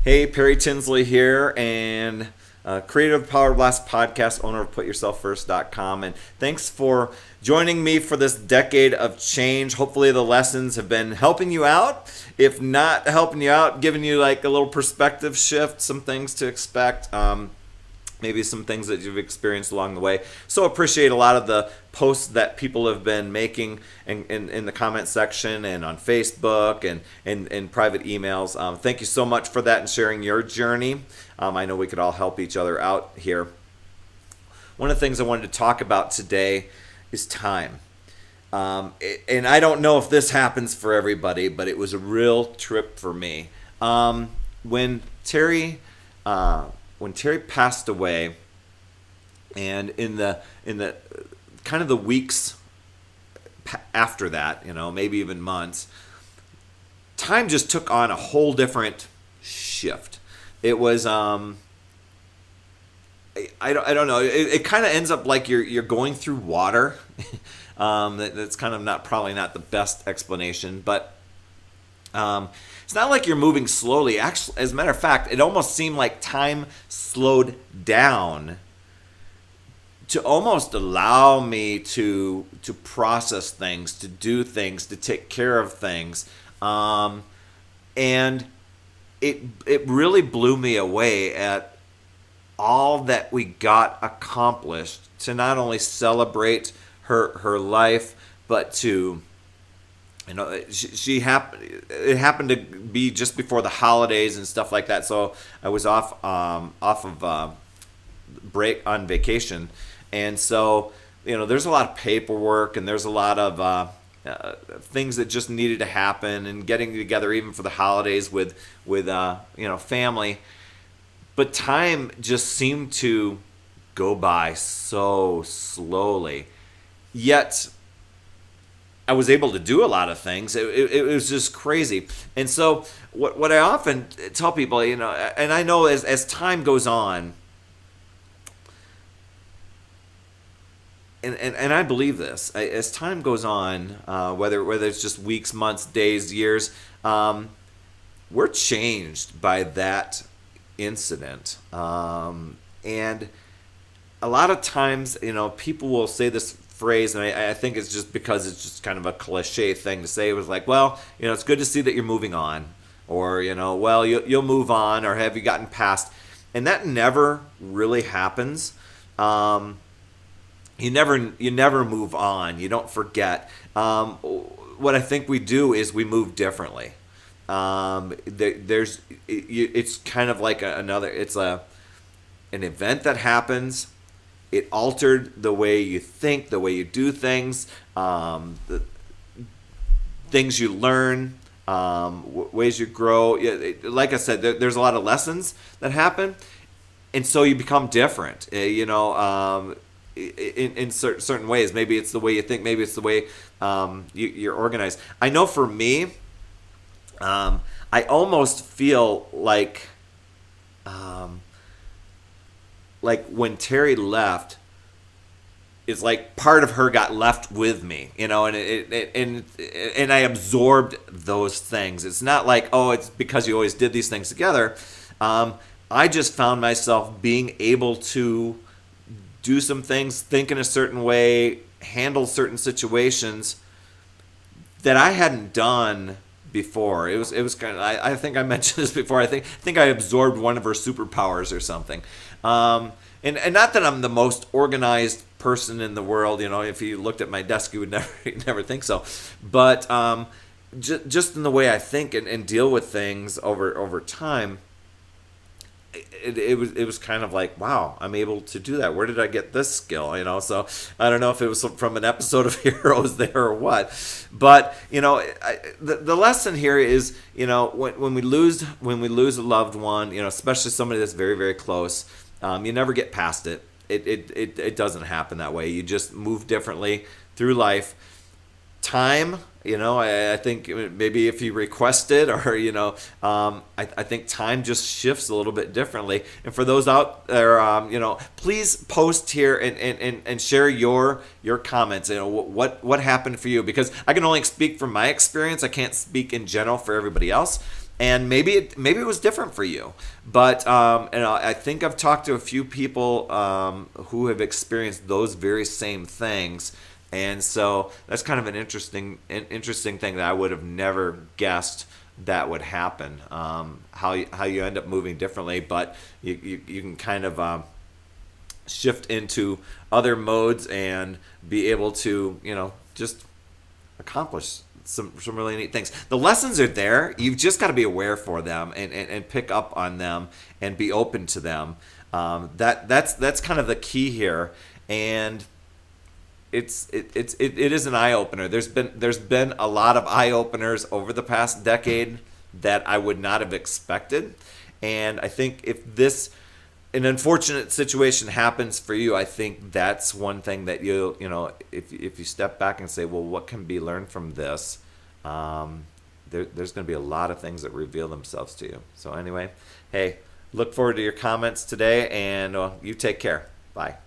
Hey, Perry Tinsley here, and Creative Power Blast podcast, owner of PutYourselfFirst.com. And thanks for joining me for this decade of change. Hopefully the lessons have been helping you out. If not helping you out, giving you like a little perspective shift, some things to expect. Maybe some things that you've experienced along the way. So appreciate a lot of the posts that people have been making in the comment section and on Facebook and private emails. Thank you so much for that and sharing your journey. I know we could all help each other out here. One of the things I wanted to talk about today is time. And I don't know if this happens for everybody, but it was a real trip for me. When Terry passed away, and in the kind of the weeks after that, maybe even months, time just took on a whole different shift. It was I don't know. It kind of ends up like you're going through water. That's kind of probably not the best explanation, but it's not like you're moving slowly. Actually, as a matter of fact, it almost seemed like time slowed down to almost allow me to process things, to do things, to take care of things. And it really blew me away at all that we got accomplished to not only celebrate her life, but to it happened to be just before the holidays and stuff like that. So I was off of break on vacation, and so there's a lot of paperwork and there's a lot of things that just needed to happen, and getting together even for the holidays with family. But time just seemed to go by so slowly. Yet I was able to do a lot of things. It was just crazy. And so what I often tell people, and I know as time goes on, and I believe this, as time goes on, whether it's just weeks, months, days, years, we're changed by that incident. And a lot of times, people will say this phrase, and I think it's just because it's just kind of a cliche thing to say. It was like, well, it's good to see that you're moving on, or well, you'll move on, or have you gotten past? And that never really happens. You never move on. You don't forget. What I think we do is we move differently. It's kind of like it's an event that happens. It altered the way you think, the way you do things, the things you learn, ways you grow. Like I said, there's a lot of lessons that happen, and so you become different. In certain ways. Maybe it's the way you think. Maybe it's the way you're organized. I know for me, I almost feel like when Terry left, it's like part of her got left with me, and I absorbed those things. It's not like, oh, it's because you always did these things together. I just found myself being able to do some things, think in a certain way, handle certain situations that I hadn't done before. It was kind of, I think I mentioned this before. I think I absorbed one of her superpowers or something. And not that I'm the most organized person in the world. If you looked at my desk, you would never think so. But just in the way I think and deal with things over time, it was kind of like, wow, I'm able to do that. Where did I get this skill? So I don't know if it was from an episode of Heroes there or what. But the lesson here is, when we lose a loved one, especially somebody that's very, very close, you never get past it. It doesn't happen that way. You just move differently through life. Time, I think maybe if you request it, or I think time just shifts a little bit differently. And for those out there, please post here and share your comments. What happened for you, because I can only speak from my experience. I can't speak in general for everybody else. And maybe it was different for you, but I think I've talked to a few people who have experienced those very same things, and so that's kind of an interesting thing that I would have never guessed that would happen. How you end up moving differently, but you can kind of shift into other modes and be able to just accomplish some really neat things. The lessons are there. You've just got to be aware for them and pick up on them and be open to them. That's kind of the key here, and it is an eye opener. There's been a lot of eye openers over the past decade that I would not have expected, and I think if this an unfortunate situation happens for you, I think that's one thing that if you step back and say, well, what can be learned from this? There's going to be a lot of things that reveal themselves to you. So anyway, hey, look forward to your comments today, and you take care. Bye.